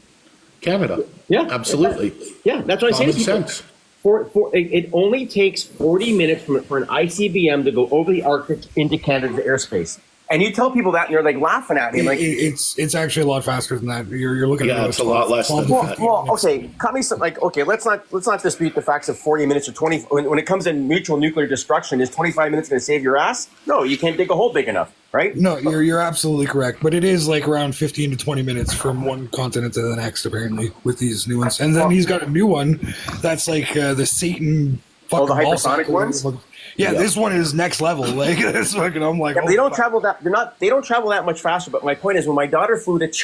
Yeah, absolutely. That's what I say to people. Sense. It only takes 40 minutes for an ICBM to go over the Arctic into Canada's airspace. And you tell people that, and they're like laughing at me. Like it's actually a lot faster than that. You're looking at it's a lot less than that. Well, okay, cut me some. Like, okay, let's not dispute the facts of 40 minutes or 20. When it comes to mutual nuclear destruction, is 25 minutes going to save your ass? No, you can't dig a hole big enough, right? No, you're absolutely correct. But it is like around 15 to 20 minutes from one continent to the next, apparently, with these new ones. And then he's got a new one that's like the Satan. Oh, the hypersonic ones. Yeah, this one is next level. Like this fucking, I'm like, they don't travel that. They don't travel that much faster. But my point is, when my daughter flew to China.